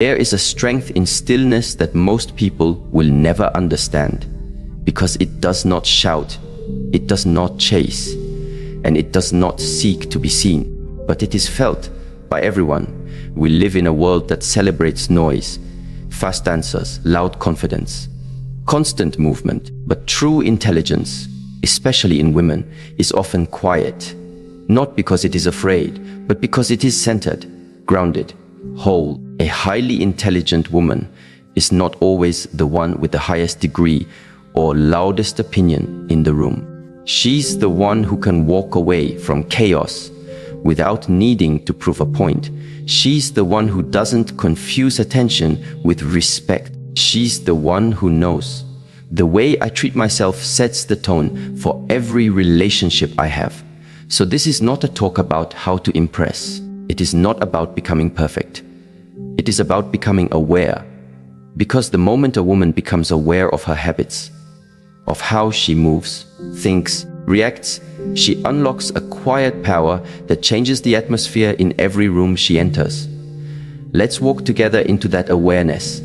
There is a strength in stillness that most people will never understand, because it does not shout, it does not chase, and it does not seek to be seen, but it is felt by everyone. We live in a world that celebrates noise, fast answers, loud confidence, constant movement, but true intelligence, especially in women, is often quiet, not because it is afraid, but because it is centered, grounded, whole. A highly intelligent woman is not always the one with the highest degree or loudest opinion in the room. She's the one who can walk away from chaos without needing to prove a point. She's the one who doesn't confuse attention with respect. She's the one who knows. The way I treat myself sets the tone for every relationship I have. So this is not a talk about how to impress. It is not about becoming perfect. It is about becoming aware. Because the moment a woman becomes aware of her habits, of how she moves, thinks, reacts, she unlocks a quiet power that changes the atmosphere in every room she enters. Let's walk together into that awareness.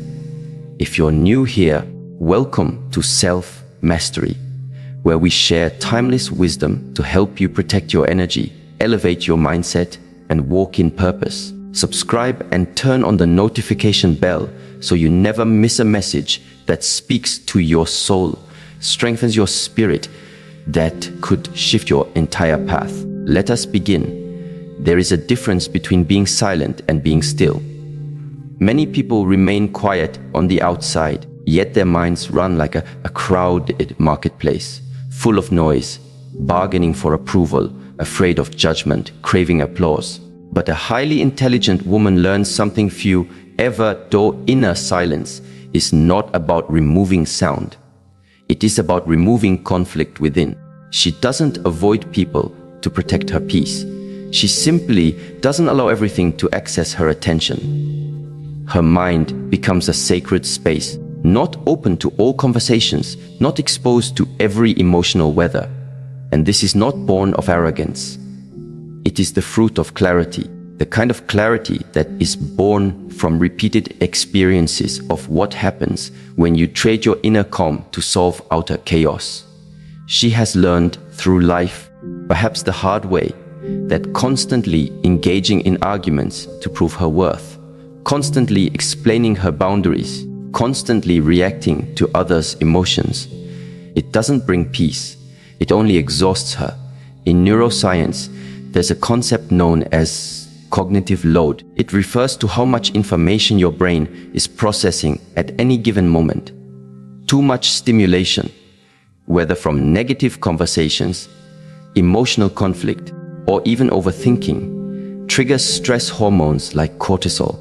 If you're new here, welcome to Self-Mastery, where we share timeless wisdom to help you protect your energy, elevate your mindset, and walk in purpose. Subscribe and turn on the notification bell so you never miss a message that speaks to your soul, strengthens your spirit, that could shift your entire path. Let us begin. There is a difference between being silent and being still. Many people remain quiet on the outside, yet their minds run like a crowded marketplace, full of noise, bargaining for approval, afraid of judgment, craving applause. But a highly intelligent woman learns something few ever do. Inner silence is not about removing sound. It is about removing conflict within. She doesn't avoid people to protect her peace. She simply doesn't allow everything to access her attention. Her mind becomes a sacred space, not open to all conversations, not exposed to every emotional weather. And this is not born of arrogance. It is the fruit of clarity, the kind of clarity that is born from repeated experiences of what happens when you trade your inner calm to solve outer chaos. She has learned through life, perhaps the hard way, that constantly engaging in arguments to prove her worth, constantly explaining her boundaries, constantly reacting to others' emotions, it doesn't bring peace. It only exhausts her. In neuroscience, there's a concept known as cognitive load. It refers to how much information your brain is processing at any given moment. Too much stimulation, whether from negative conversations, emotional conflict, or even overthinking, triggers stress hormones like cortisol.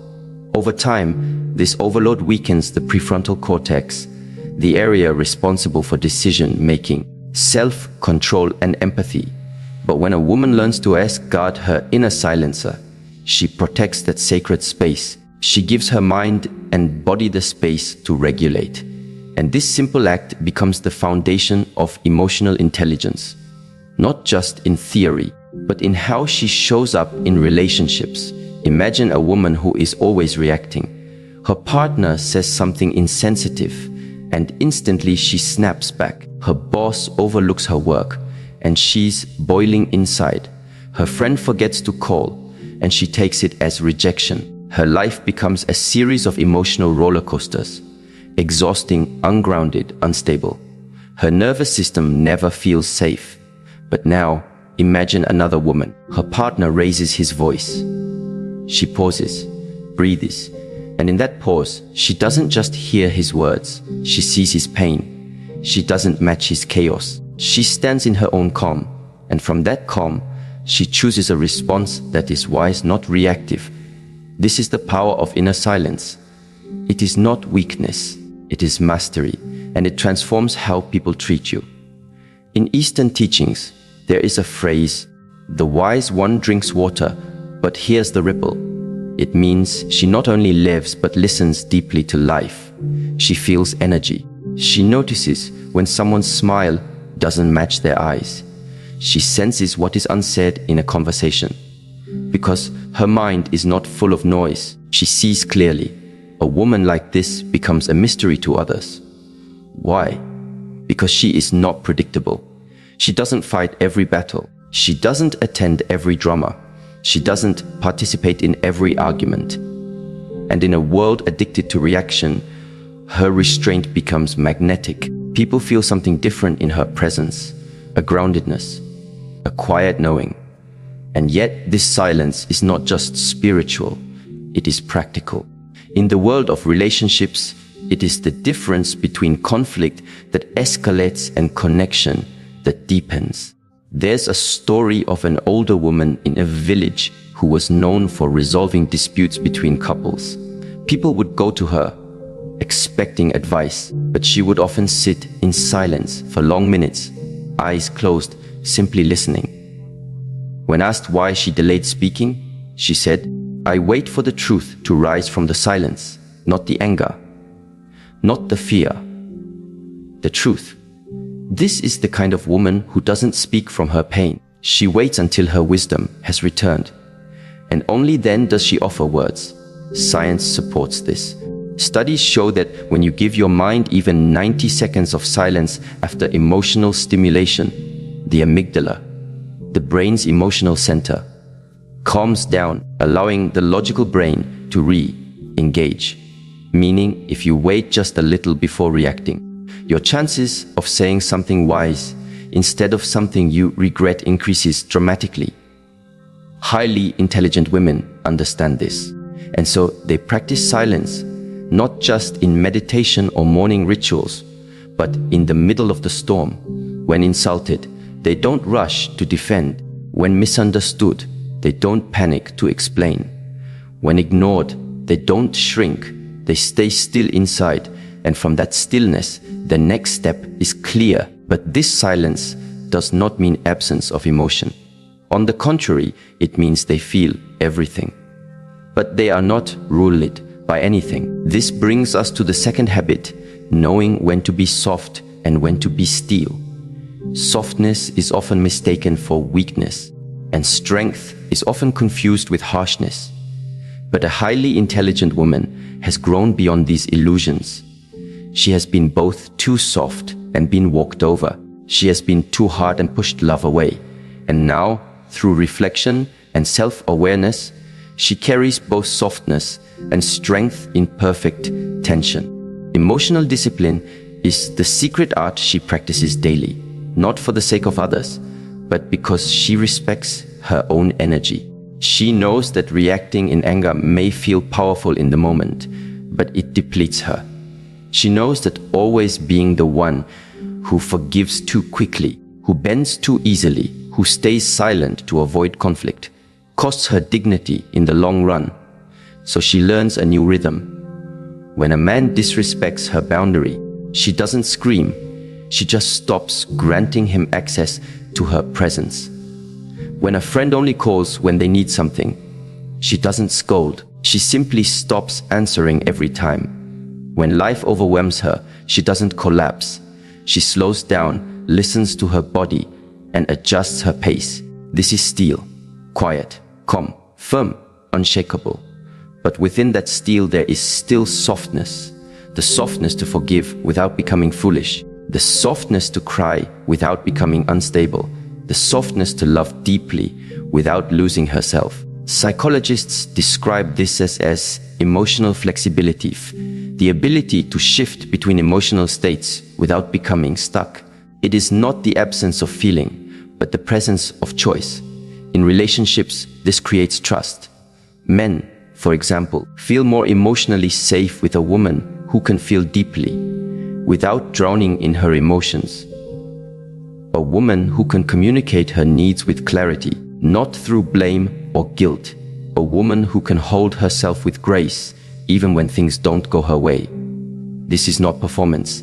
Over time, this overload weakens the prefrontal cortex, the area responsible for decision-making, self-control, and empathy. But when a woman learns to guard her inner silencer, she protects that sacred space. She gives her mind and body the space to regulate. And this simple act becomes the foundation of emotional intelligence, not just in theory, but in how she shows up in relationships. Imagine a woman who is always reacting. Her partner says something insensitive, and instantly she snaps back. Her boss overlooks her work, and she's boiling inside. Her friend forgets to call, and she takes it as rejection. Her life becomes a series of emotional roller coasters, exhausting, ungrounded, unstable. Her nervous system never feels safe. But now, imagine another woman. Her partner raises his voice. She pauses, breathes, and in that pause, she doesn't just hear his words. She sees his pain. She doesn't match his chaos. She stands in her own calm, and from that calm, she chooses a response that is wise, not reactive. This is the power of inner silence. It is not weakness, it is mastery, and it transforms how people treat you. In Eastern teachings, there is a phrase, "The wise one drinks water, but hears the ripple." It means she not only lives but listens deeply to life. She feels energy. She notices when someone's smile doesn't match their eyes. She senses what is unsaid in a conversation. Because her mind is not full of noise, she sees clearly. A woman like this becomes a mystery to others. Why? Because she is not predictable. She doesn't fight every battle. She doesn't attend every drama. She doesn't participate in every argument. And in a world addicted to reaction, her restraint becomes magnetic. People feel something different in her presence, a groundedness, a quiet knowing. And yet this silence is not just spiritual, it is practical. In the world of relationships, it is the difference between conflict that escalates and connection that deepens. There's a story of an older woman in a village who was known for resolving disputes between couples. People would go to her, expecting advice, but she would often sit in silence for long minutes, eyes closed, simply listening. When asked why she delayed speaking, she said, "I wait for the truth to rise from the silence, not the anger, not the fear, the truth." This is the kind of woman who doesn't speak from her pain. She waits until her wisdom has returned. And only then does she offer words. Science supports this. Studies show that when you give your mind even 90 seconds of silence after emotional stimulation, the amygdala, the brain's emotional center, calms down, allowing the logical brain to re-engage. Meaning, if you wait just a little before reacting, your chances of saying something wise instead of something you regret increases dramatically. Highly intelligent women understand this, and so they practice silence, not just in meditation or morning rituals, but in the middle of the storm. When insulted, they don't rush to defend. When misunderstood, they don't panic to explain. When ignored, they don't shrink. They stay still inside, and from that stillness, the next step is clear. But this silence does not mean absence of emotion. On the contrary, it means they feel everything. But they are not ruled by anything. This brings us to the second habit, knowing when to be soft and when to be steel. Softness is often mistaken for weakness, and strength is often confused with harshness. But a highly intelligent woman has grown beyond these illusions. She has been both too soft and been walked over. She has been too hard and pushed love away. And now, through reflection and self-awareness, she carries both softness and strength in perfect tension. Emotional discipline is the secret art she practices daily, not for the sake of others, but because she respects her own energy. She knows that reacting in anger may feel powerful in the moment, but it depletes her. She knows that always being the one who forgives too quickly, who bends too easily, who stays silent to avoid conflict, costs her dignity in the long run. So she learns a new rhythm. When a man disrespects her boundary, she doesn't scream. She just stops granting him access to her presence. When a friend only calls when they need something, she doesn't scold. She simply stops answering every time. When life overwhelms her, she doesn't collapse. She slows down, listens to her body, and adjusts her pace. This is steel, quiet, calm, firm, unshakable. But within that steel there is still softness. The softness to forgive without becoming foolish. The softness to cry without becoming unstable. The softness to love deeply without losing herself. Psychologists describe this as emotional flexibility, the ability to shift between emotional states without becoming stuck. It is not the absence of feeling, but the presence of choice. In relationships, this creates trust. Men, for example, feel more emotionally safe with a woman who can feel deeply, without drowning in her emotions. A woman who can communicate her needs with clarity, not through blame or guilt. A woman who can hold herself with grace, even when things don't go her way. This is not performance.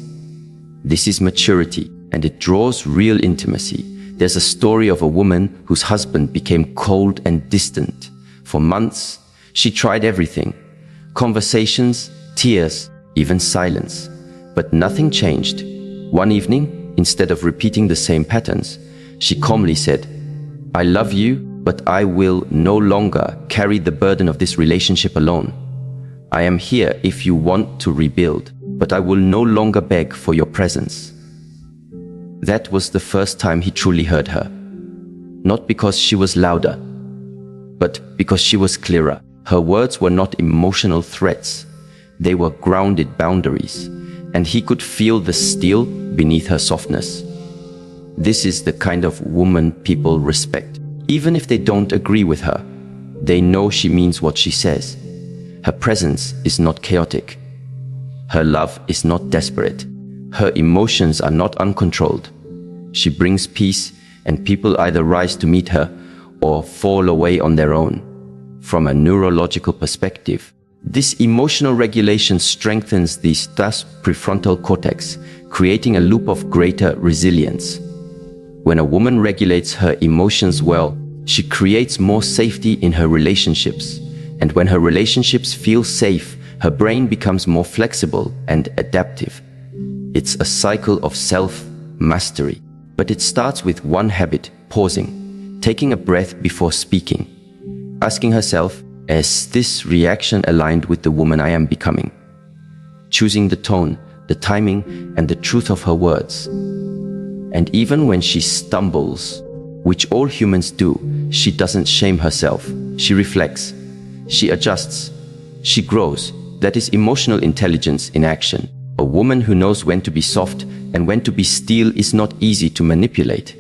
This is maturity, and it draws real intimacy. There's a story of a woman whose husband became cold and distant. For months, she tried everything. Conversations, tears, even silence. But nothing changed. One evening, instead of repeating the same patterns, she calmly said, "I love you, but I will no longer carry the burden of this relationship alone. I am here if you want to rebuild, but I will no longer beg for your presence. That was the first time he truly heard her. Not because she was louder, but because she was clearer. Her words were not emotional threats. They were grounded boundaries, and he could feel the steel beneath her softness. This is the kind of woman people respect. Even if they don't agree with her, they know she means what she says. Her presence is not chaotic. Her love is not desperate. Her emotions are not uncontrolled. She brings peace, and people either rise to meet her or fall away on their own. From a neurological perspective, this emotional regulation strengthens the thus prefrontal cortex, creating a loop of greater resilience. When a woman regulates her emotions well, she creates more safety in her relationships. And when her relationships feel safe, her brain becomes more flexible and adaptive. It's a cycle of self-mastery. But it starts with one habit: pausing, taking a breath before speaking, asking herself, is this reaction aligned with the woman I am becoming? Choosing the tone, the timing, and the truth of her words. And even when she stumbles, which all humans do, she doesn't shame herself. She reflects, she adjusts, she grows. That is emotional intelligence in action. A woman who knows when to be soft and when to be steel is not easy to manipulate.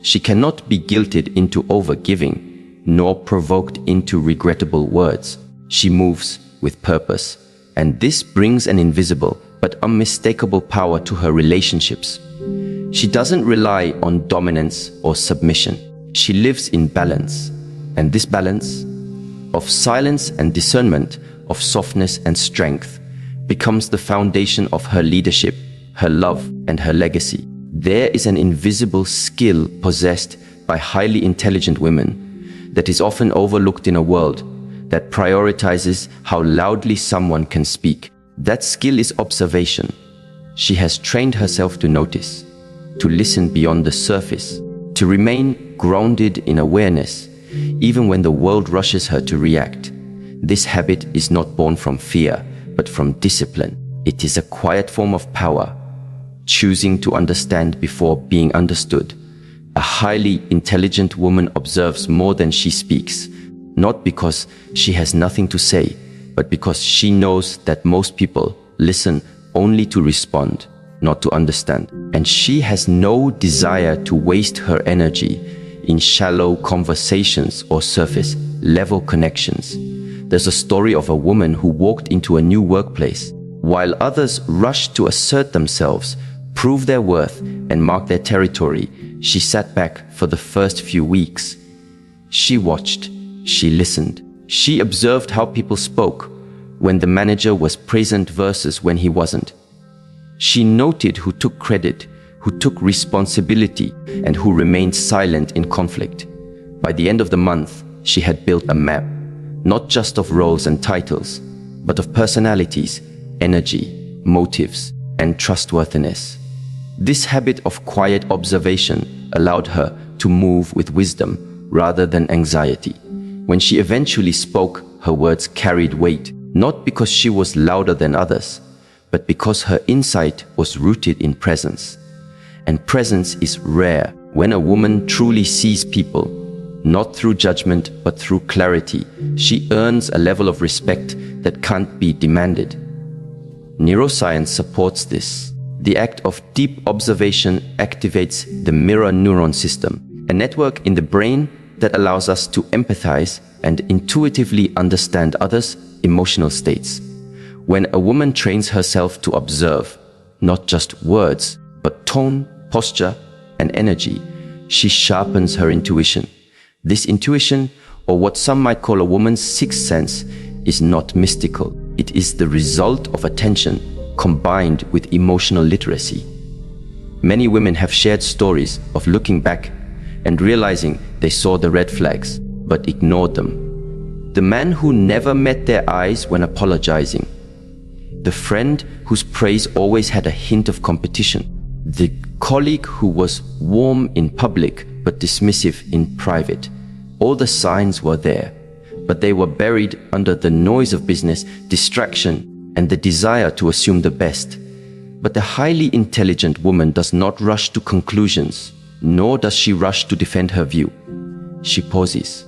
She cannot be guilted into overgiving, nor provoked into regrettable words. She moves with purpose, and this brings an invisible but unmistakable power to her relationships. She doesn't rely on dominance or submission. She lives in balance, and this balance of silence and discernment, of softness and strength, becomes the foundation of her leadership, her love, and her legacy. There is an invisible skill possessed by highly intelligent women that is often overlooked in a world that prioritizes how loudly someone can speak. That skill is observation. She has trained herself to notice, to listen beyond the surface, to remain grounded in awareness, even when the world rushes her to react. This habit is not born from fear, but from discipline. It is a quiet form of power, choosing to understand before being understood. A highly intelligent woman observes more than she speaks, not because she has nothing to say, but because she knows that most people listen only to respond, not to understand. And she has no desire to waste her energy in shallow conversations or surface-level connections. There's a story of a woman who walked into a new workplace. While others rushed to assert themselves, prove their worth, and mark their territory, she sat back for the first few weeks. She watched, she listened, she observed how people spoke, when the manager was present versus when he wasn't. She noted who took credit, who took responsibility, and who remained silent in conflict. By the end of the month, she had built a map, not just of roles and titles, but of personalities, energy, motives, and trustworthiness. This habit of quiet observation allowed her to move with wisdom rather than anxiety. When she eventually spoke, her words carried weight, not because she was louder than others, but because her insight was rooted in presence. And presence is rare. When a woman truly sees people, not through judgment but through clarity, she earns a level of respect that can't be demanded. Neuroscience supports this. The act of deep observation activates the mirror neuron system, a network in the brain that allows us to empathize and intuitively understand others' emotional states. When a woman trains herself to observe, not just words, but tone, posture, and energy, she sharpens her intuition. This intuition, or what some might call a woman's sixth sense, is not mystical. It is the result of attention combined with emotional literacy. Many women have shared stories of looking back and realizing they saw the red flags, but ignored them. The man who never met their eyes when apologizing. The friend whose praise always had a hint of competition. The colleague who was warm in public but dismissive in private. All the signs were there, but they were buried under the noise of business, distraction, and the desire to assume the best. But the highly intelligent woman does not rush to conclusions, nor does she rush to defend her view. She pauses.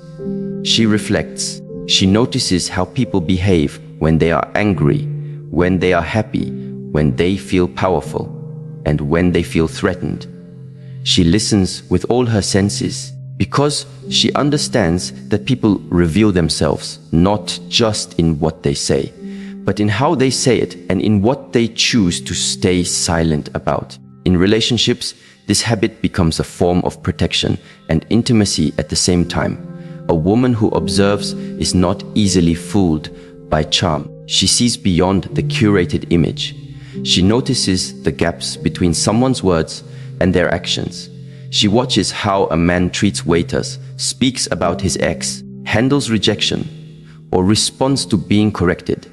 She reflects. She notices how people behave when they are angry, when they are happy, when they feel powerful, and when they feel threatened. She listens with all her senses because she understands that people reveal themselves not just in what they say, but in how they say it and in what they choose to stay silent about. In relationships, this habit becomes a form of protection and intimacy at the same time. A woman who observes is not easily fooled by charm. She sees beyond the curated image. She notices the gaps between someone's words and their actions. She watches how a man treats waiters, speaks about his ex, handles rejection, or responds to being corrected.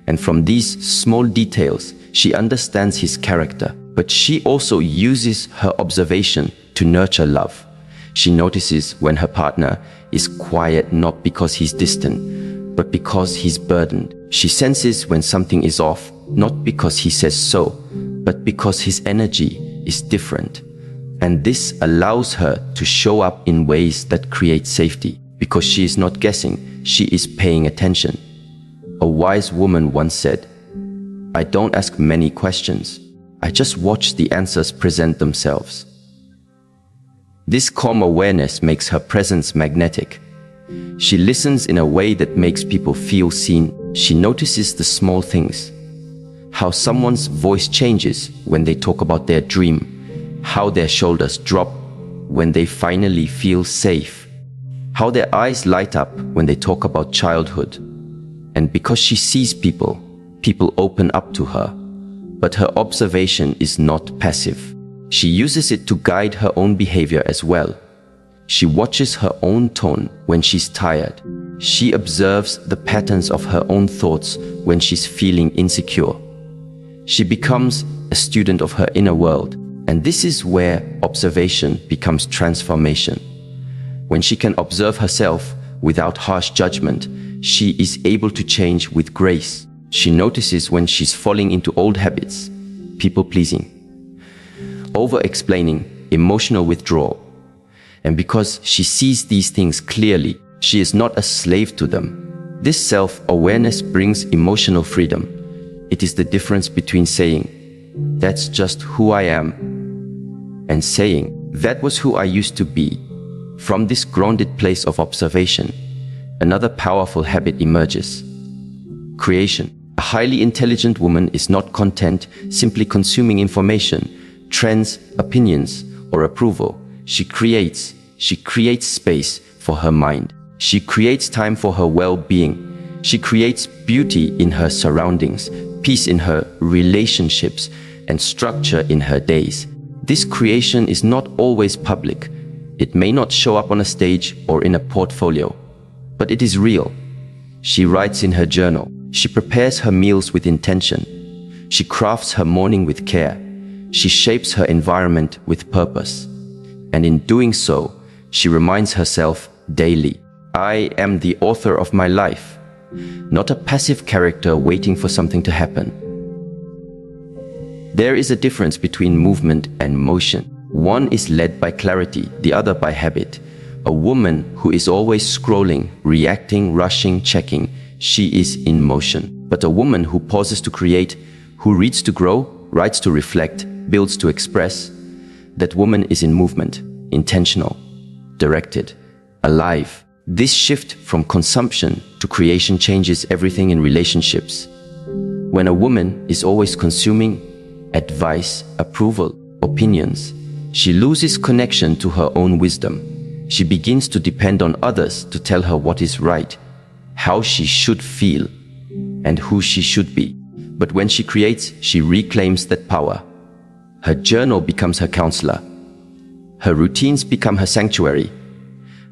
And from these small details, she understands his character. But she also uses her observation to nurture love. She notices when her partner is quiet not because he's distant, but because he's burdened. She senses when something is off, not because he says so, but because his energy is different. And this allows her to show up in ways that create safety, because she is not guessing, she is paying attention. A wise woman once said, "I don't ask many questions. I just watch the answers present themselves." This calm awareness makes her presence magnetic. She listens in a way that makes people feel seen. She notices the small things. How someone's voice changes when they talk about their dream. How their shoulders drop when they finally feel safe. How their eyes light up when they talk about childhood. And because she sees people, people open up to her. But her observation is not passive. She uses it to guide her own behavior as well. She watches her own tone when she's tired. She observes the patterns of her own thoughts when she's feeling insecure. She becomes a student of her inner world, and this is where observation becomes transformation. When she can observe herself without harsh judgment, she is able to change with grace. She notices when she's falling into old habits, people-pleasing, over-explaining, emotional withdrawal. And because she sees these things clearly, she is not a slave to them. This self-awareness brings emotional freedom. It is the difference between saying, "That's just who I am," and saying, "That was who I used to be." From this grounded place of observation, another powerful habit emerges: creation. A highly intelligent woman is not content simply consuming information, trends, opinions, or approval. She creates space for her mind. She creates time for her well-being. She creates beauty in her surroundings, peace in her relationships, and structure in her days. This creation is not always public. It may not show up on a stage or in a portfolio, but it is real. She writes in her journal. She prepares her meals with intention. She crafts her morning with care. She shapes her environment with purpose. And in doing so, she reminds herself daily, "I am the author of my life," not a passive character waiting for something to happen. There is a difference between movement and motion. One is led by clarity, the other by habit. A woman who is always scrolling, reacting, rushing, checking, she is in motion. But a woman who pauses to create, who reads to grow, writes to reflect, builds to express, that woman is in movement, intentional, directed, alive. This shift from consumption to creation changes everything in relationships. When a woman is always consuming advice, approval, opinions, she loses connection to her own wisdom. She begins to depend on others to tell her what is right, how she should feel, and who she should be. But when she creates, she reclaims that power. Her journal becomes her counselor. Her routines become her sanctuary.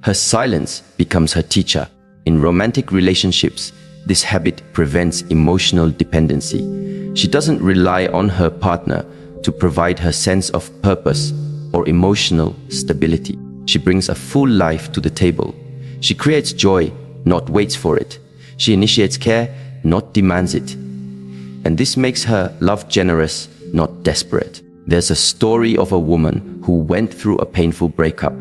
Her silence becomes her teacher. In romantic relationships, this habit prevents emotional dependency. She doesn't rely on her partner to provide her sense of purpose or emotional stability. She brings a full life to the table. She creates joy not waits for it. She initiates care, not demands it. And this makes her love generous, not desperate. There's a story of a woman who went through a painful breakup.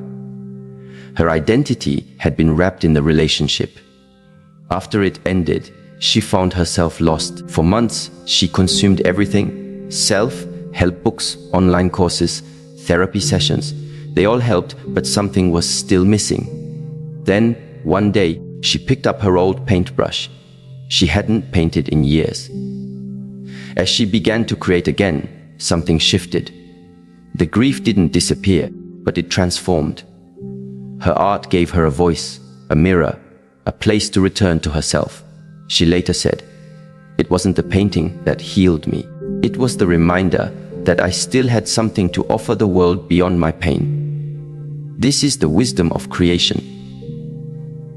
Her identity had been wrapped in the relationship. After it ended, she found herself lost. For months, she consumed everything: self-help books, online courses, therapy sessions. They all helped, but something was still missing. Then, one day, she picked up her old paintbrush. She hadn't painted in years. As she began to create again, something shifted. The grief didn't disappear, but it transformed. Her art gave her a voice, a mirror, a place to return to herself. She later said, "It wasn't the painting that healed me. It was the reminder that I still had something to offer the world beyond my pain." This is the wisdom of creation.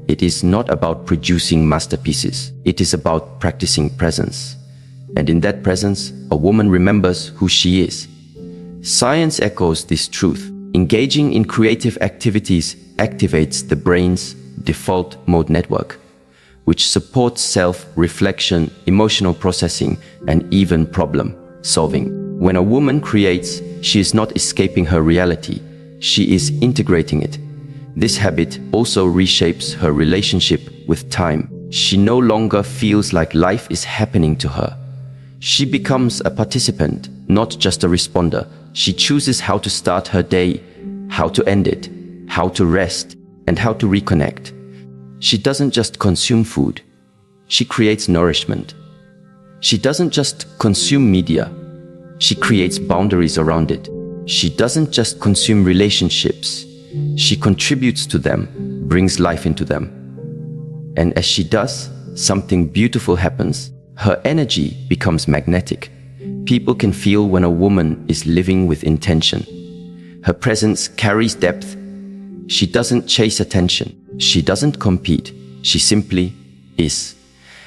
It is not about producing masterpieces. It is about practicing presence. And in that presence, a woman remembers who she is. Science echoes this truth. Engaging in creative activities activates the brain's default mode network, which supports self-reflection, emotional processing, and even problem-solving. When a woman creates, she is not escaping her reality. She is integrating it. This habit also reshapes her relationship with time. She no longer feels like life is happening to her. She becomes a participant, not just a responder. She chooses how to start her day, how to end it, how to rest, and how to reconnect. She doesn't just consume food. She creates nourishment. She doesn't just consume media. She creates boundaries around it. She doesn't just consume relationships. She contributes to them, brings life into them. And as she does, something beautiful happens. Her energy becomes magnetic. People can feel when a woman is living with intention. Her presence carries depth. She doesn't chase attention. She doesn't compete. She simply is.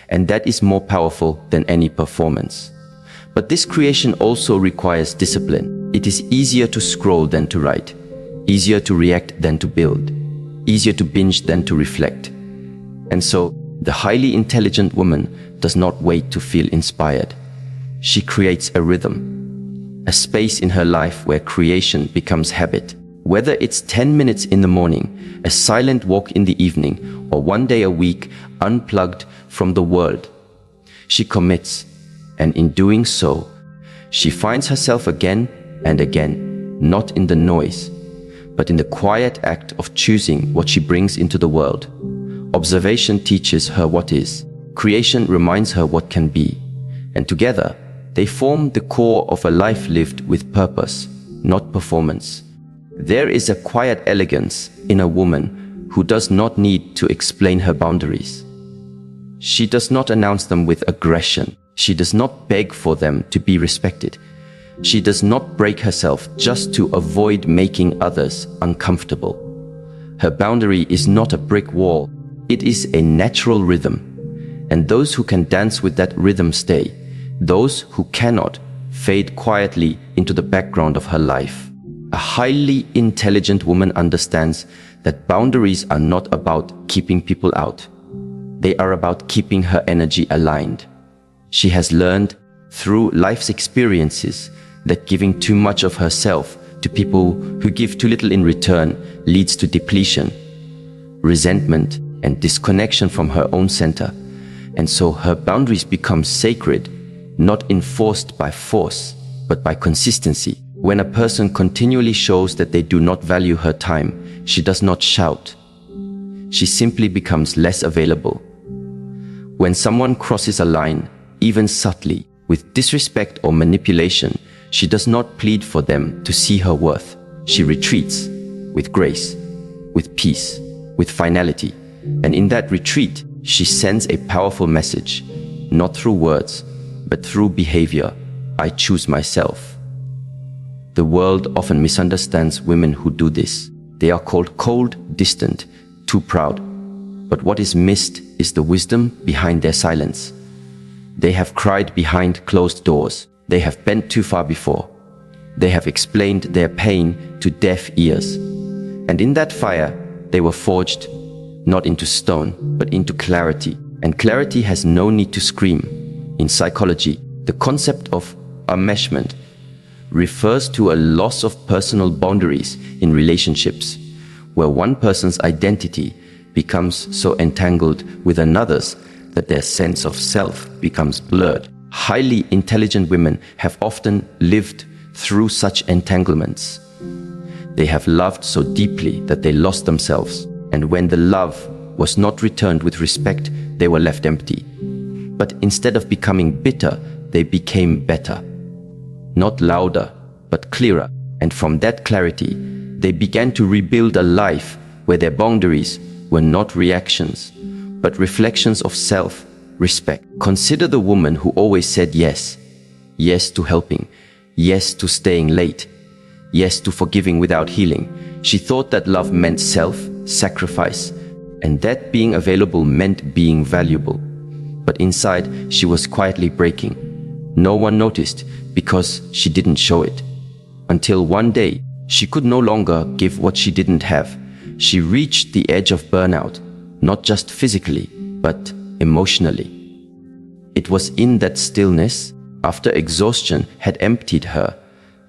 And that is more powerful than any performance. But this creation also requires discipline. It is easier to scroll than to write, easier to react than to build, easier to binge than to reflect. And so, the highly intelligent woman does not wait to feel inspired. She creates a rhythm, a space in her life where creation becomes habit. Whether it's 10 minutes in the morning, a silent walk in the evening, or one day a week unplugged from the world, she commits, and in doing so, she finds herself again and again, not in the noise, but in the quiet act of choosing what she brings into the world. Observation teaches her what is. Creation reminds her what can be. And together, they form the core of a life lived with purpose, not performance. There is a quiet elegance in a woman who does not need to explain her boundaries. She does not announce them with aggression. She does not beg for them to be respected. She does not break herself just to avoid making others uncomfortable. Her boundary is not a brick wall. It is a natural rhythm. And those who can dance with that rhythm stay. Those who cannot fade quietly into the background of her life. A highly intelligent woman understands that boundaries are not about keeping people out. They are about keeping her energy aligned. She has learned through life's experiences that giving too much of herself to people who give too little in return leads to depletion, resentment, and disconnection from her own center. And so her boundaries become sacred, not enforced by force, but by consistency. When a person continually shows that they do not value her time, she does not shout. She simply becomes less available. When someone crosses a line, even subtly, with disrespect or manipulation, she does not plead for them to see her worth. She retreats with grace, with peace, with finality. And in that retreat, she sends a powerful message, not through words, but through behavior. I choose myself. The world often misunderstands women who do this. They are called cold, distant, too proud. But what is missed is the wisdom behind their silence. They have cried behind closed doors. They have bent too far before. They have explained their pain to deaf ears. And in that fire, they were forged not into stone, but into clarity. And clarity has no need to scream. In psychology, the concept of enmeshment refers to a loss of personal boundaries in relationships, where one person's identity becomes so entangled with another's that their sense of self becomes blurred. Highly intelligent women have often lived through such entanglements. They have loved so deeply that they lost themselves, and when the love was not returned with respect, they were left empty. But instead of becoming bitter, they became better. Not louder, but clearer. And from that clarity, they began to rebuild a life where their boundaries were not reactions, but reflections of self-respect. Consider the woman who always said yes. Yes to helping. Yes to staying late. Yes to forgiving without healing. She thought that love meant self-sacrifice, and that being available meant being valuable. But inside, she was quietly breaking. No one noticed because she didn't show it. Until one day, she could no longer give what she didn't have. She reached the edge of burnout, not just physically, but emotionally. It was in that stillness, after exhaustion had emptied her,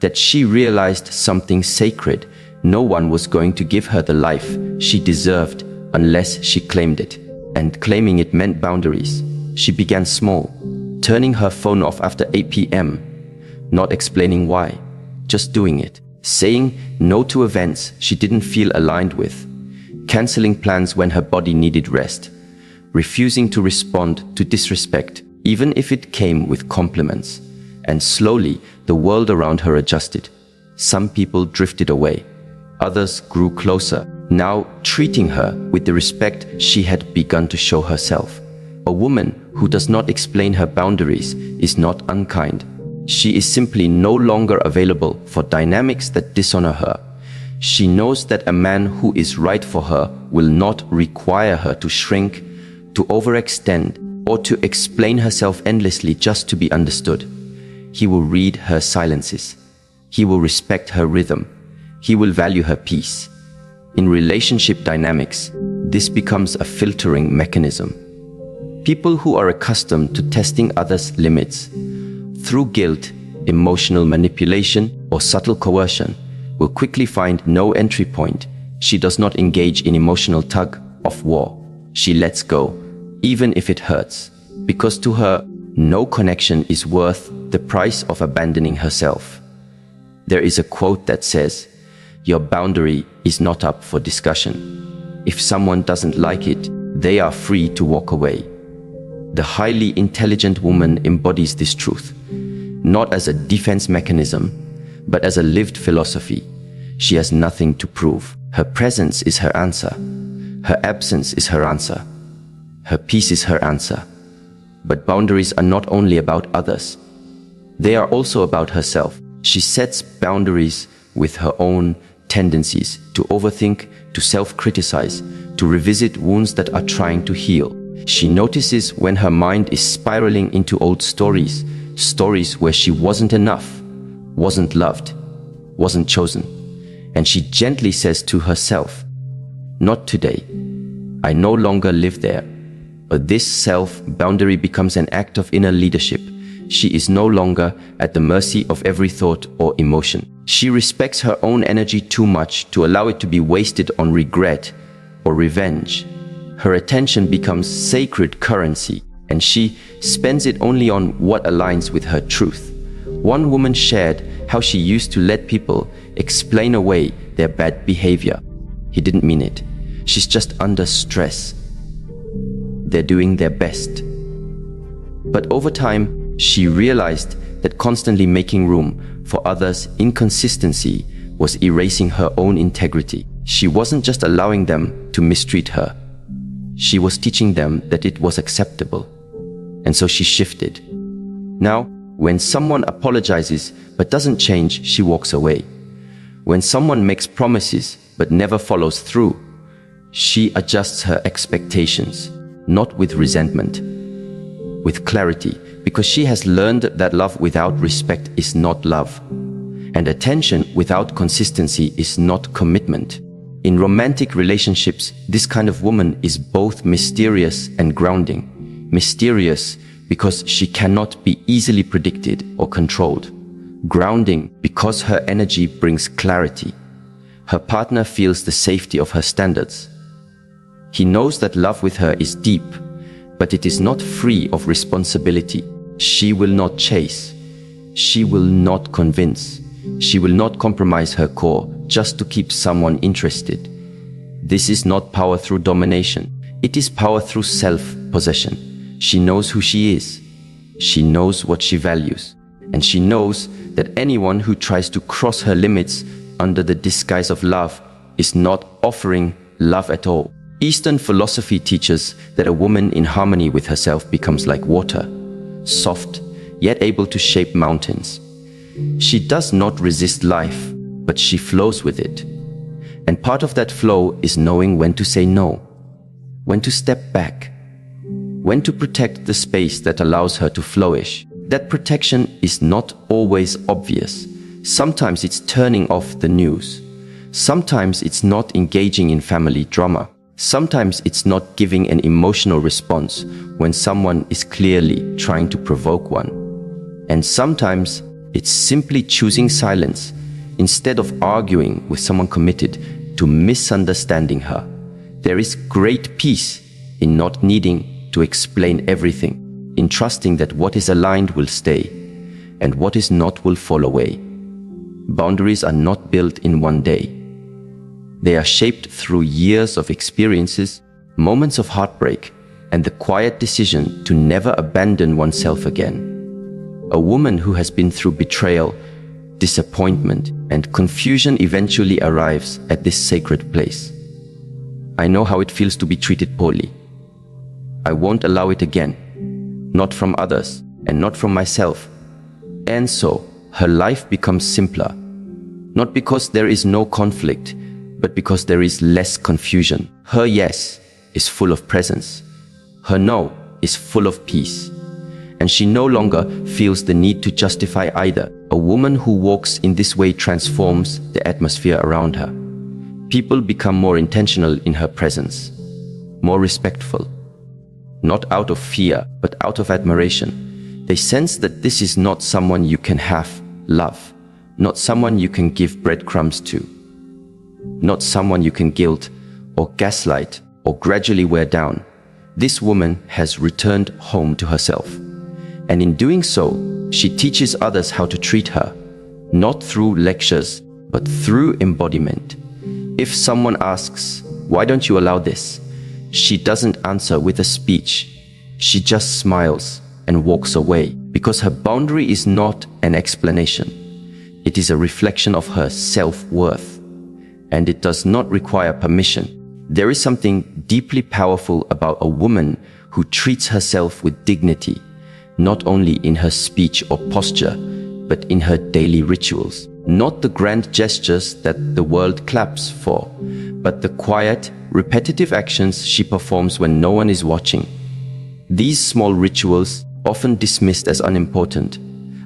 that she realized something sacred. No one was going to give her the life she deserved unless she claimed it. And claiming it meant boundaries. She began small, turning her phone off after 8 p.m., not explaining why, just doing it. Saying no to events she didn't feel aligned with, canceling plans when her body needed rest, refusing to respond to disrespect, even if it came with compliments. And slowly, the world around her adjusted. Some people drifted away. Others grew closer, now treating her with the respect she had begun to show herself. A woman who does not explain her boundaries is not unkind. She is simply no longer available for dynamics that dishonor her. She knows that a man who is right for her will not require her to shrink, to overextend, or to explain herself endlessly just to be understood. He will read her silences. He will respect her rhythm. He will value her peace. In relationship dynamics, this becomes a filtering mechanism. People who are accustomed to testing others' limits through guilt, emotional manipulation, or subtle coercion will quickly find no entry point. She does not engage in emotional tug-of-war. She lets go, even if it hurts, because to her, no connection is worth the price of abandoning herself. There is a quote that says, "Your boundary is not up for discussion. If someone doesn't like it, they are free to walk away." The highly intelligent woman embodies this truth, not as a defense mechanism, but as a lived philosophy. She has nothing to prove. Her presence is her answer. Her absence is her answer. Her peace is her answer. But boundaries are not only about others. They are also about herself. She sets boundaries with her own tendencies to overthink, to self-criticize, to revisit wounds that are trying to heal. She notices when her mind is spiraling into old stories, stories where she wasn't enough, wasn't loved, wasn't chosen. And she gently says to herself, "Not today. I no longer live there." But this self-boundary becomes an act of inner leadership. She is no longer at the mercy of every thought or emotion. She respects her own energy too much to allow it to be wasted on regret or revenge. Her attention becomes sacred currency, and she spends it only on what aligns with her truth. One woman shared how she used to let people explain away their bad behavior. He didn't mean it. She's just under stress. They're doing their best. But over time, she realized that constantly making room for others' inconsistency was erasing her own integrity. She wasn't just allowing them to mistreat her. She was teaching them that it was acceptable. And so she shifted. Now, when someone apologizes but doesn't change, she walks away. When someone makes promises but never follows through, she adjusts her expectations, not with resentment, with clarity, because she has learned that love without respect is not love, and attention without consistency is not commitment. In romantic relationships, this kind of woman is both mysterious and grounding. Mysterious because she cannot be easily predicted or controlled. Grounding because her energy brings clarity. Her partner feels the safety of her standards. He knows that love with her is deep, but it is not free of responsibility. She will not chase. She will not convince. She will not compromise her core just to keep someone interested. This is not power through domination. It is power through self-possession. She knows who she is. She knows what she values. And she knows that anyone who tries to cross her limits under the disguise of love is not offering love at all. Eastern philosophy teaches that a woman in harmony with herself becomes like water, soft, yet able to shape mountains. She does not resist life, but she flows with it. And part of that flow is knowing when to say no, when to step back, when to protect the space that allows her to flourish. That protection is not always obvious. Sometimes it's turning off the news. Sometimes it's not engaging in family drama. Sometimes it's not giving an emotional response when someone is clearly trying to provoke one. And sometimes it's simply choosing silence instead of arguing with someone committed to misunderstanding her. There is great peace in not needing to explain everything, in trusting that what is aligned will stay and what is not will fall away. Boundaries are not built in one day. They are shaped through years of experiences, moments of heartbreak, and the quiet decision to never abandon oneself again. A woman who has been through betrayal, disappointment, and confusion eventually arrives at this sacred place. I know how it feels to be treated poorly. I won't allow it again, not from others and not from myself. And so, her life becomes simpler, not because there is no conflict, but because there is less confusion. Her yes is full of presence. Her no is full of peace. And she no longer feels the need to justify either. A woman who walks in this way transforms the atmosphere around her. People become more intentional in her presence, more respectful. Not out of fear, but out of admiration. They sense that this is not someone you can have love, not someone you can give breadcrumbs to, not someone you can guilt or gaslight or gradually wear down. This woman has returned home to herself. And in doing so, she teaches others how to treat her, not through lectures, but through embodiment. If someone asks, "Why don't you allow this?" she doesn't answer with a speech. She just smiles and walks away, because her boundary is not an explanation. It is a reflection of her self-worth, and it does not require permission. There is something deeply powerful about a woman who treats herself with dignity, not only in her speech or posture, but in her daily rituals. Not the grand gestures that the world claps for, but the quiet, repetitive actions she performs when no one is watching. These small rituals, often dismissed as unimportant,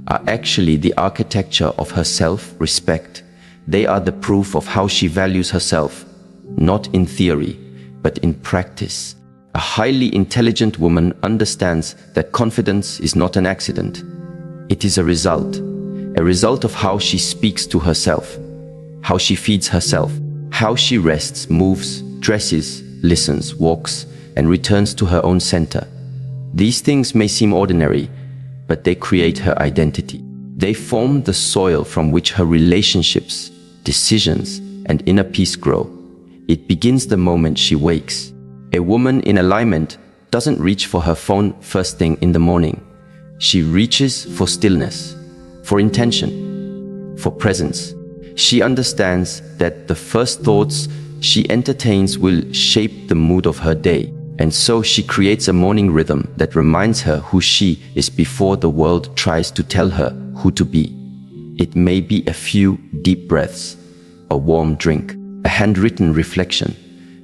are actually the architecture of her self-respect. They are the proof of how she values herself, not in theory, but in practice. A highly intelligent woman understands that confidence is not an accident. It is a result of how she speaks to herself, how she feeds herself, how she rests, moves, dresses, listens, walks, and returns to her own center. These things may seem ordinary, but they create her identity. They form the soil from which her relationships, decisions, and inner peace grow. It begins the moment she wakes. A woman in alignment doesn't reach for her phone first thing in the morning. She reaches for stillness, for intention, for presence. She understands that the first thoughts she entertains will shape the mood of her day. And so she creates a morning rhythm that reminds her who she is before the world tries to tell her who to be. It may be a few deep breaths, a warm drink, a handwritten reflection,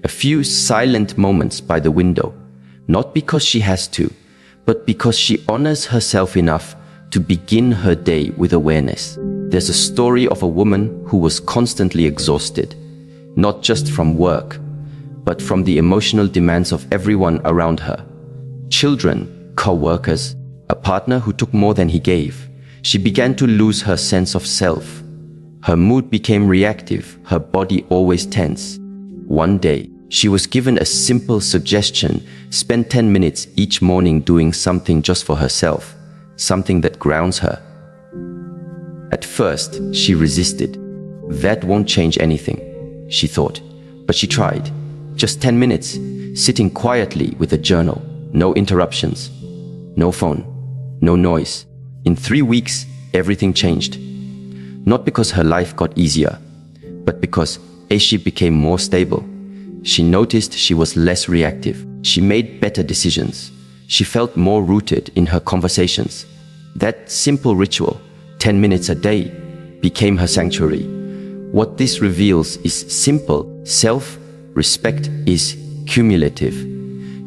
a few silent moments by the window, not because she has to, but because she honors herself enough to begin her day with awareness. There's a story of a woman who was constantly exhausted. not just from work, but from the emotional demands of everyone around her. Children, co-workers, a partner who took more than he gave. She began to lose her sense of self. Her mood became reactive, her body always tense. One day, she was given a simple suggestion: spend 10 minutes each morning doing something just for herself, something that grounds her. At first, she resisted. That won't change anything, she thought, but she tried. Just 10 minutes, sitting quietly with a journal, no interruptions, no phone, no noise. In 3 weeks, everything changed. Not because her life got easier, but because as she became more stable, she noticed she was less reactive. She made better decisions. She felt more rooted in her conversations. That simple ritual, 10 minutes a day, became her sanctuary. What this reveals is simple. Self-respect is cumulative.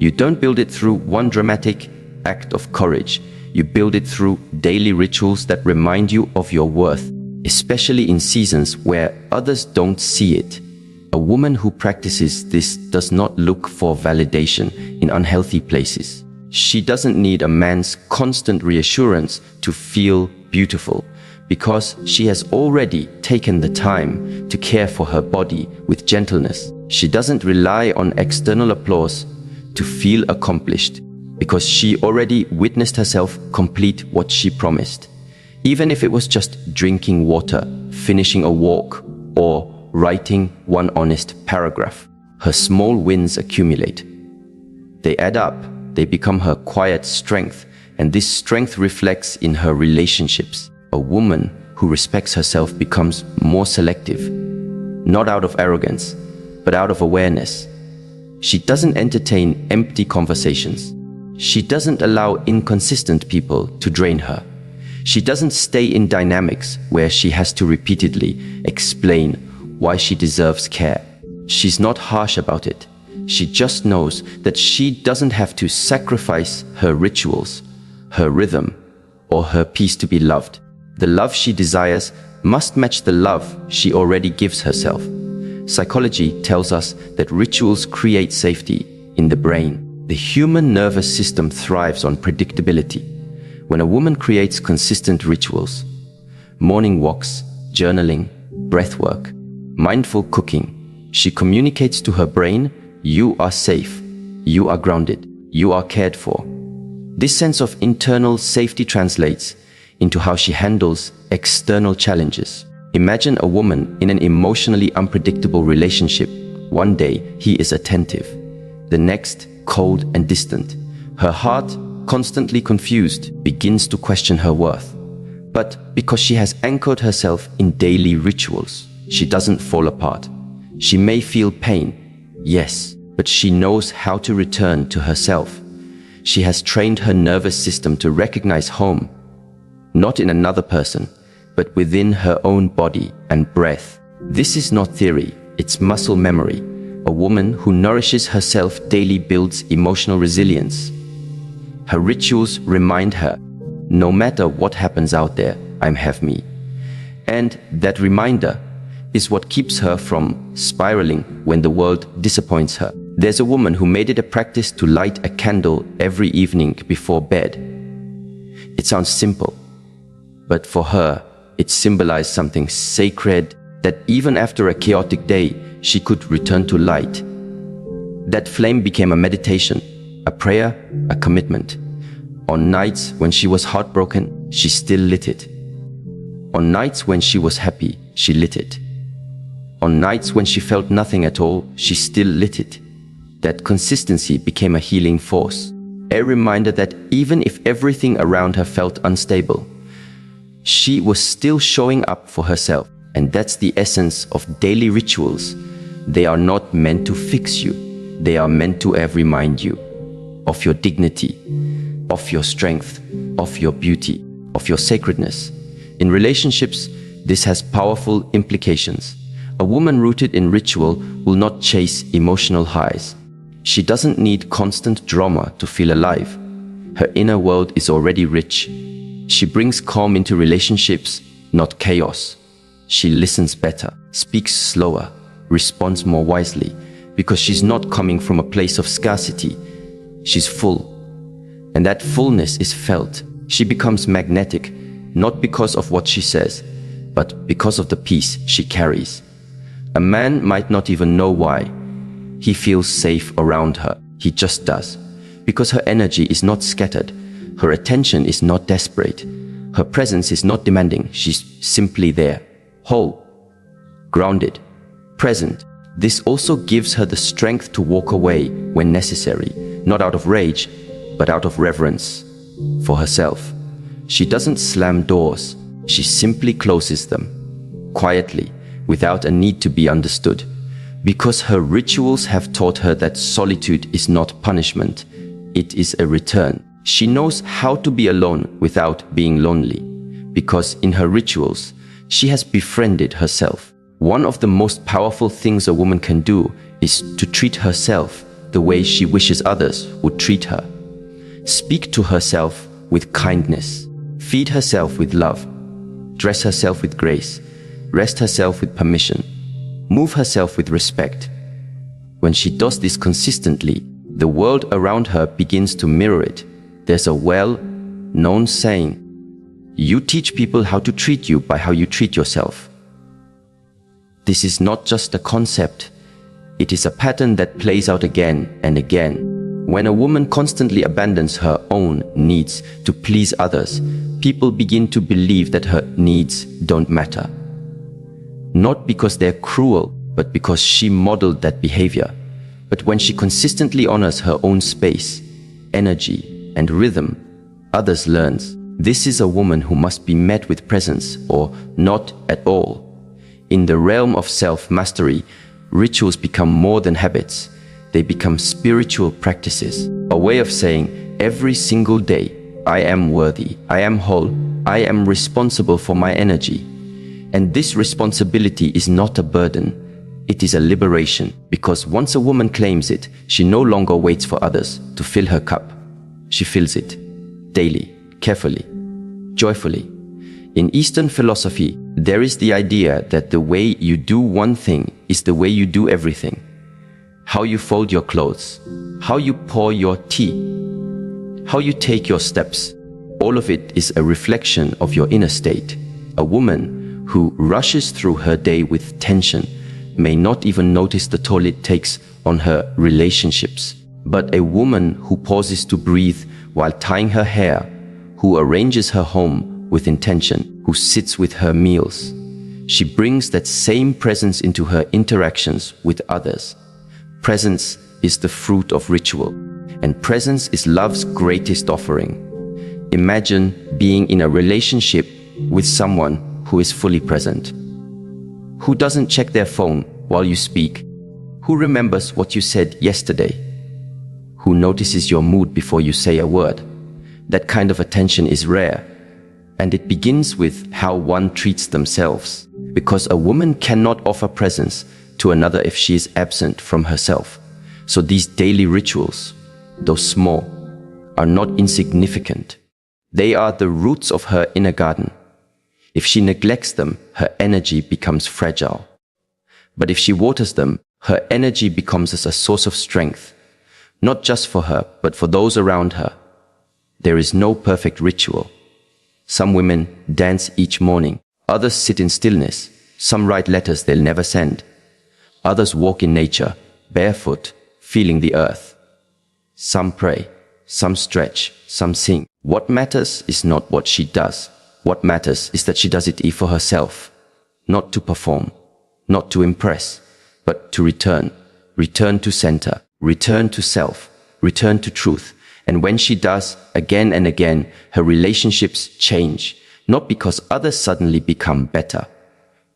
You don't build it through one dramatic act of courage. You build it through daily rituals that remind you of your worth, especially in seasons where others don't see it. A woman who practices this does not look for validation in unhealthy places. She doesn't need a man's constant reassurance to feel beautiful, because she has already taken the time to care for her body with gentleness. She doesn't rely on external applause to feel accomplished, because she already witnessed herself complete what she promised. Even if it was just drinking water, finishing a walk, or writing one honest paragraph, her small wins accumulate. They add up, they become her quiet strength, and this strength reflects in her relationships. A woman who respects herself becomes more selective, not out of arrogance, but out of awareness. She doesn't entertain empty conversations. She doesn't allow inconsistent people to drain her. She doesn't stay in dynamics where she has to repeatedly explain why she deserves care. She's not harsh about it. She just knows that she doesn't have to sacrifice her rituals, her rhythm, or her peace to be loved. The love she desires must match the love she already gives herself. Psychology tells us that rituals create safety in the brain. The human nervous system thrives on predictability. When a woman creates consistent rituals, morning walks, journaling, breathwork, mindful cooking, she communicates to her brain, you are safe, you are grounded, you are cared for. This sense of internal safety translates into how she handles external challenges. Imagine a woman in an emotionally unpredictable relationship. One day, he is attentive. The next, cold and distant. Her heart, constantly confused, begins to question her worth. But because she has anchored herself in daily rituals, she doesn't fall apart. She may feel pain, yes, but she knows how to return to herself. She has trained her nervous system to recognize home, not in another person, but within her own body and breath. This is not theory, it's muscle memory. A woman who nourishes herself daily builds emotional resilience. Her rituals remind her, no matter what happens out there, I have me. And that reminder is what keeps her from spiraling when the world disappoints her. There's a woman who made it a practice to light a candle every evening before bed. It sounds simple, but for her, it symbolized something sacred, that even after a chaotic day, she could return to light. That flame became a meditation, a prayer, a commitment. On nights when she was heartbroken, she still lit it. On nights when she was happy, she lit it. On nights when she felt nothing at all, she still lit it. That consistency became a healing force, a reminder that even if everything around her felt unstable, she was still showing up for herself. And that's the essence of daily rituals. They are not meant to fix you. They are meant to remind you of your dignity, of your strength, of your beauty, of your sacredness. In relationships, this has powerful implications. A woman rooted in ritual will not chase emotional highs. She doesn't need constant drama to feel alive. Her inner world is already rich. She brings calm into relationships, not chaos. She listens better, speaks slower, responds more wisely, because she's not coming from a place of scarcity. She's full. And that fullness is felt. She becomes magnetic, not because of what she says, but because of the peace she carries. A man might not even know why. He feels safe around her. He just does. Because her energy is not scattered. Her attention is not desperate. Her presence is not demanding. She's simply there. Whole. Grounded. Present. This also gives her the strength to walk away when necessary, not out of rage, but out of reverence for herself. She doesn't slam doors. She simply closes them, quietly, without a need to be understood. Because her rituals have taught her that solitude is not punishment, it is a return. She knows how to be alone without being lonely, because in her rituals, she has befriended herself. One of the most powerful things a woman can do is to treat herself the way she wishes others would treat her. Speak to herself with kindness, feed herself with love, dress herself with grace, rest herself with permission, move herself with respect. When she does this consistently, the world around her begins to mirror it. There's a well-known saying, you teach people how to treat you by how you treat yourself. This is not just a concept, it is a pattern that plays out again and again. When a woman constantly abandons her own needs to please others, people begin to believe that her needs don't matter. Not because they're cruel, but because she modeled that behavior. But when she consistently honors her own space, energy, and rhythm, others learn. This is a woman who must be met with presence or not at all. In the realm of self-mastery, rituals become more than habits. They become spiritual practices, a way of saying every single day, I am worthy, I am whole, I am responsible for my energy. And this responsibility is not a burden, it is a liberation, because once a woman claims it, she no longer waits for others to fill her cup. She fills it, daily, carefully, joyfully. In Eastern philosophy, there is the idea that the way you do one thing is the way you do everything. How you fold your clothes, how you pour your tea, how you take your steps, all of it is a reflection of your inner state. A woman who rushes through her day with tension may not even notice the toll it takes on her relationships. But a woman who pauses to breathe while tying her hair, who arranges her home with intention, who sits with her meals, she brings that same presence into her interactions with others. Presence is the fruit of ritual, and presence is love's greatest offering. Imagine being in a relationship with someone who is fully present, who doesn't check their phone while you speak, who remembers what you said yesterday, who notices your mood before you say a word. That kind of attention is rare, and it begins with how one treats themselves, because a woman cannot offer presence to another if she is absent from herself. So these daily rituals, though small, are not insignificant. They are the roots of her inner garden. If she neglects them, her energy becomes fragile. But if she waters them, her energy becomes a source of strength, not just for her, but for those around her. There is no perfect ritual. Some women dance each morning, others sit in stillness, some write letters they'll never send. Others walk in nature, barefoot, feeling the earth. Some pray, some stretch, some sing. What matters is not what she does. What matters is that she does it for herself, not to perform, not to impress, but to return to center, return to self, return to truth. And when she does, again and again, her relationships change, not because others suddenly become better,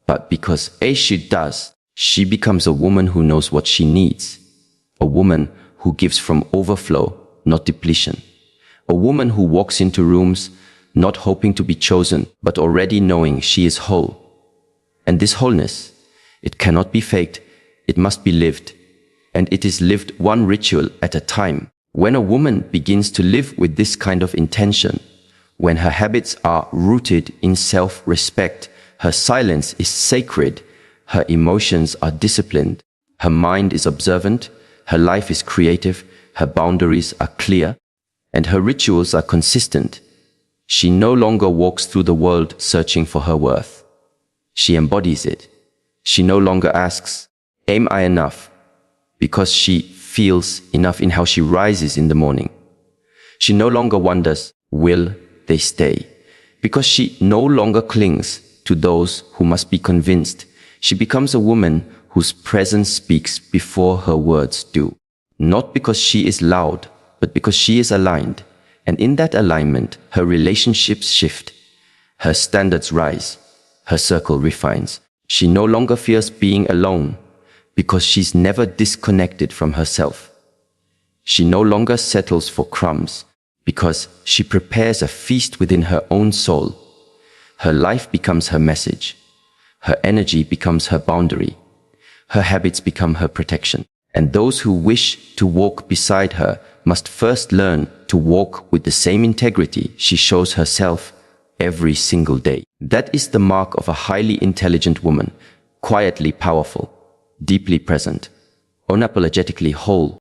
but because as she does, she becomes a woman who knows what she needs, a woman who gives from overflow, not depletion, a woman who walks into rooms not hoping to be chosen, but already knowing she is whole. And this wholeness, it cannot be faked, it must be lived, and it is lived one ritual at a time. When a woman begins to live with this kind of intention, when her habits are rooted in self-respect, her silence is sacred, Her emotions are disciplined. Her mind is observant. Her life is creative. Her boundaries are clear. And her rituals are consistent. She no longer walks through the world searching for her worth. She embodies it. She no longer asks, "Am I enough?" because she feels enough in how she rises in the morning. She no longer wonders, "Will they stay?" because she no longer clings to those who must be convinced. She becomes a woman whose presence speaks before her words do. Not because she is loud, but because she is aligned. And in that alignment, her relationships shift. Her standards rise. Her circle refines. She no longer fears being alone because she's never disconnected from herself. She no longer settles for crumbs because she prepares a feast within her own soul. Her life becomes her message. Her energy becomes her boundary. Her habits become her protection. And those who wish to walk beside her must first learn to walk with the same integrity she shows herself every single day. That is the mark of a highly intelligent woman, quietly powerful, deeply present, unapologetically whole.